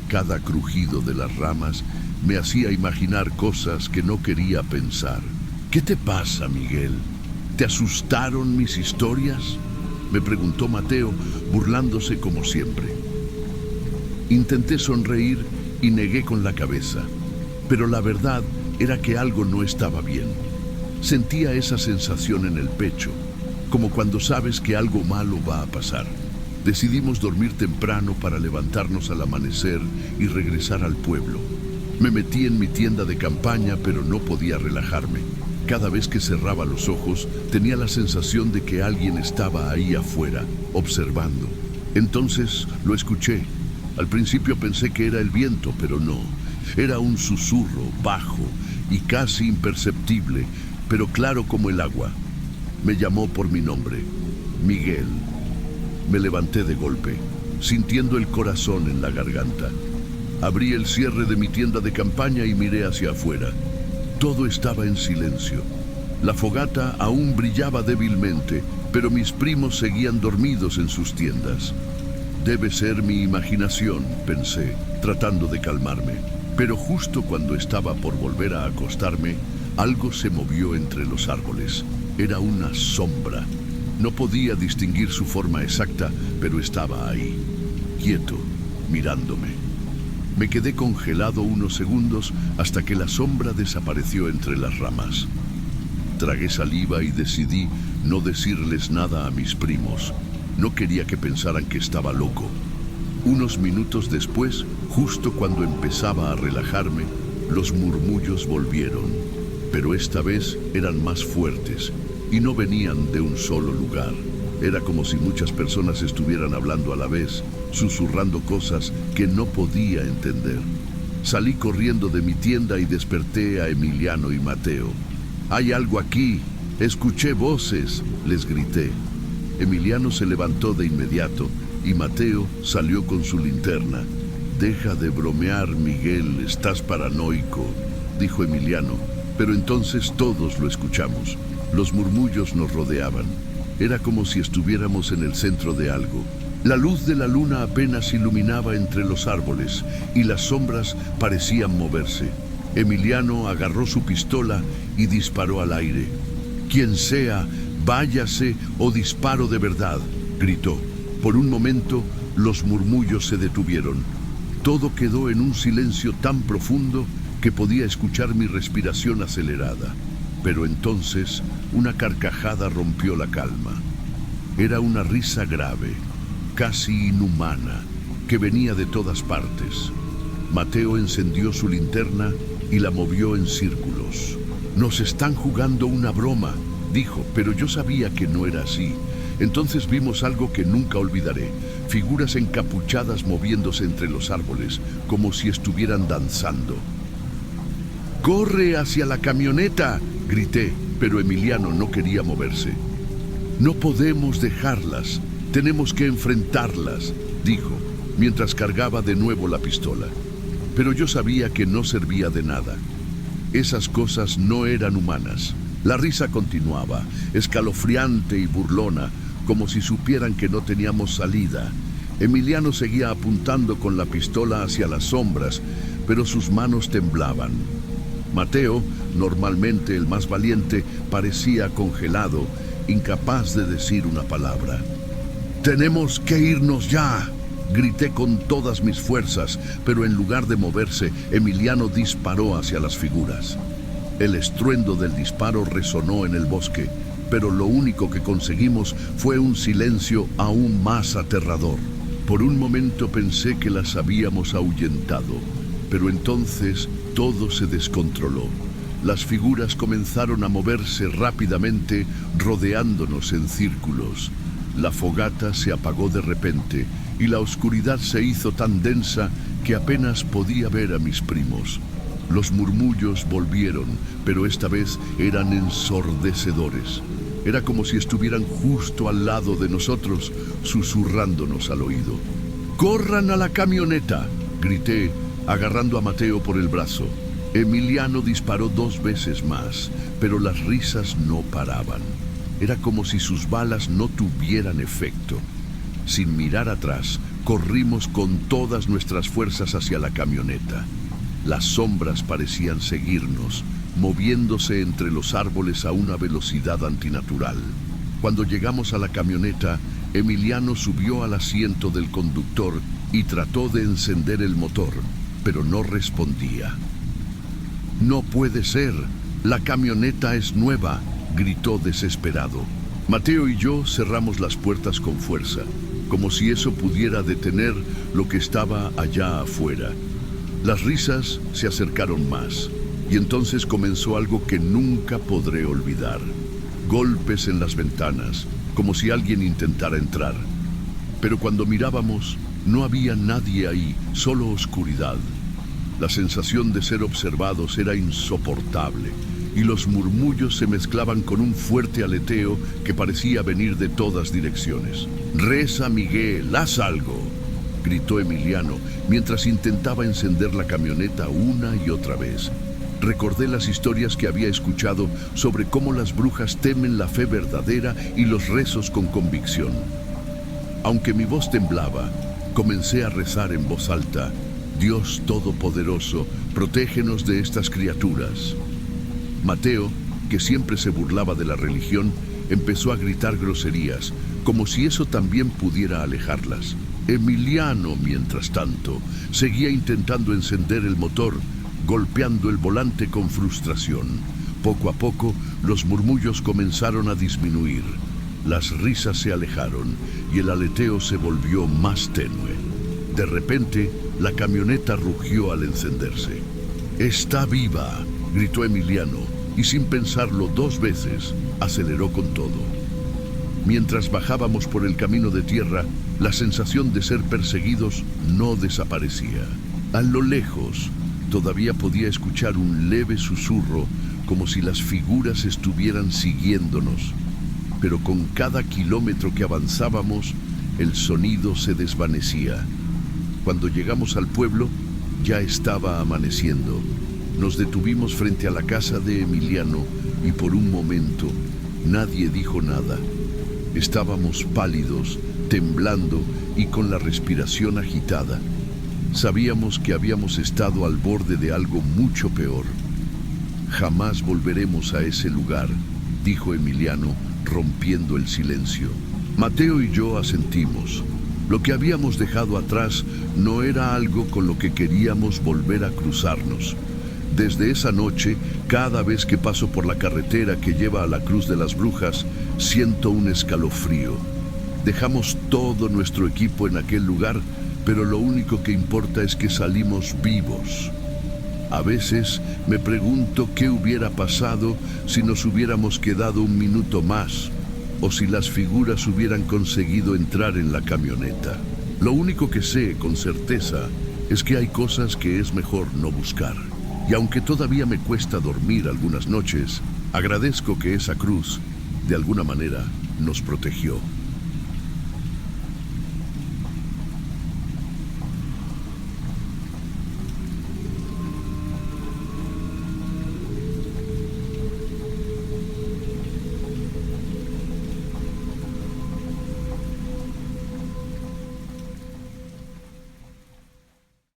Cada crujido de las ramas me hacía imaginar cosas que no quería pensar. ¿Qué te pasa, Miguel? ¿Te asustaron mis historias?, me preguntó Mateo, burlándose como siempre. Intenté sonreír y negué con la cabeza, pero la verdad era que algo no estaba bien. Sentía esa sensación en el pecho, como cuando sabes que algo malo va a pasar. Decidimos dormir temprano para levantarnos al amanecer y regresar al pueblo. Me metí en mi tienda de campaña, pero no podía relajarme. Cada vez que cerraba los ojos, tenía la sensación de que alguien estaba ahí afuera, observando. Entonces lo escuché. Al principio pensé que era el viento, pero no. Era un susurro bajo y casi imperceptible, pero claro como el agua. Me llamó por mi nombre, Miguel. Me levanté de golpe, sintiendo el corazón en la garganta. Abrí el cierre de mi tienda de campaña y miré hacia afuera. Todo estaba en silencio. La fogata aún brillaba débilmente, pero mis primos seguían dormidos en sus tiendas. Debe ser mi imaginación, pensé, tratando de calmarme. Pero justo cuando estaba por volver a acostarme, algo se movió entre los árboles. Era una sombra. No podía distinguir su forma exacta, pero estaba ahí, quieto, mirándome. Me quedé congelado unos segundos hasta que la sombra desapareció entre las ramas. Tragué saliva y decidí no decirles nada a mis primos. No quería que pensaran que estaba loco. Unos minutos después, justo cuando empezaba a relajarme, los murmullos volvieron. Pero esta vez eran más fuertes y no venían de un solo lugar. Era como si muchas personas estuvieran hablando a la vez, susurrando cosas que no podía entender. Salí corriendo de mi tienda y desperté a Emiliano y Mateo. «¡Hay algo aquí! Escuché voces», les grité. Emiliano se levantó de inmediato y Mateo salió con su linterna. «Deja de bromear, Miguel, estás paranoico», dijo Emiliano, pero entonces todos lo escuchamos. Los murmullos nos rodeaban. Era como si estuviéramos en el centro de algo. La luz de la luna apenas iluminaba entre los árboles y las sombras parecían moverse. Emiliano agarró su pistola y disparó al aire. «Quien sea, váyase o disparo de verdad», gritó. Por un momento, los murmullos se detuvieron. Todo quedó en un silencio tan profundo que podía escuchar mi respiración acelerada. Pero entonces, una carcajada rompió la calma. Era una risa grave, casi inhumana, que venía de todas partes. Mateo encendió su linterna y la movió en círculos. «Nos están jugando una broma», dijo, pero yo sabía que no era así. Entonces vimos algo que nunca olvidaré, figuras encapuchadas moviéndose entre los árboles, como si estuvieran danzando. «¡Corre hacia la camioneta!», grité, pero Emiliano no quería moverse. «No podemos dejarlas, tenemos que enfrentarlas», dijo, mientras cargaba de nuevo la pistola. Pero yo sabía que no servía de nada. Esas cosas no eran humanas. La risa continuaba, escalofriante y burlona, como si supieran que no teníamos salida. Emiliano seguía apuntando con la pistola hacia las sombras, pero sus manos temblaban. Mateo, normalmente el más valiente, parecía congelado, incapaz de decir una palabra. «¡Tenemos que irnos ya!», grité con todas mis fuerzas, pero en lugar de moverse, Emiliano disparó hacia las figuras. El estruendo del disparo resonó en el bosque, pero lo único que conseguimos fue un silencio aún más aterrador. Por un momento pensé que las habíamos ahuyentado, pero entonces todo se descontroló. Las figuras comenzaron a moverse rápidamente, rodeándonos en círculos. La fogata se apagó de repente y la oscuridad se hizo tan densa que apenas podía ver a mis primos. Los murmullos volvieron, pero esta vez eran ensordecedores. Era como si estuvieran justo al lado de nosotros, susurrándonos al oído. «¡Corran a la camioneta!», grité, agarrando a Mateo por el brazo. Emiliano disparó 2 veces más, pero las risas no paraban. Era como si sus balas no tuvieran efecto. Sin mirar atrás, corrimos con todas nuestras fuerzas hacia la camioneta. Las sombras parecían seguirnos, moviéndose entre los árboles a una velocidad antinatural. Cuando llegamos a la camioneta, Emiliano subió al asiento del conductor y trató de encender el motor, pero no respondía. «No puede ser, la camioneta es nueva», gritó desesperado. Mateo y yo cerramos las puertas con fuerza, como si eso pudiera detener lo que estaba allá afuera. Las risas se acercaron más, y entonces comenzó algo que nunca podré olvidar. Golpes en las ventanas, como si alguien intentara entrar. Pero cuando mirábamos, no había nadie ahí, solo oscuridad. La sensación de ser observados era insoportable, y los murmullos se mezclaban con un fuerte aleteo que parecía venir de todas direcciones. «Reza, Miguel, haz algo», gritó Emiliano, mientras intentaba encender la camioneta una y otra vez. Recordé las historias que había escuchado sobre cómo las brujas temen la fe verdadera y los rezos con convicción. Aunque mi voz temblaba, comencé a rezar en voz alta: «Dios Todopoderoso, protégenos de estas criaturas». Mateo, que siempre se burlaba de la religión, empezó a gritar groserías, como si eso también pudiera alejarlas. Emiliano, mientras tanto, seguía intentando encender el motor, golpeando el volante con frustración. Poco a poco, los murmullos comenzaron a disminuir. Las risas se alejaron y el aleteo se volvió más tenue. De repente, la camioneta rugió al encenderse. «¡Está viva!», gritó Emiliano, y sin pensarlo 2 veces, aceleró con todo. Mientras bajábamos por el camino de tierra, la sensación de ser perseguidos no desaparecía. A lo lejos, todavía podía escuchar un leve susurro, como si las figuras estuvieran siguiéndonos. Pero con cada kilómetro que avanzábamos, el sonido se desvanecía. Cuando llegamos al pueblo, ya estaba amaneciendo. Nos detuvimos frente a la casa de Emiliano y por un momento nadie dijo nada. Estábamos pálidos, temblando y con la respiración agitada. Sabíamos que habíamos estado al borde de algo mucho peor. «Jamás volveremos a ese lugar», dijo Emiliano, rompiendo el silencio. Mateo y yo asentimos. Lo que habíamos dejado atrás no era algo con lo que queríamos volver a cruzarnos. Desde esa noche, cada vez que paso por la carretera que lleva a la Cruz de las Brujas, siento un escalofrío. Dejamos todo nuestro equipo en aquel lugar, pero lo único que importa es que salimos vivos. A veces me pregunto qué hubiera pasado si nos hubiéramos quedado un minuto más, o si las figuras hubieran conseguido entrar en la camioneta. Lo único que sé con certeza es que hay cosas que es mejor no buscar. Y aunque todavía me cuesta dormir algunas noches, agradezco que esa cruz, de alguna manera, nos protegió.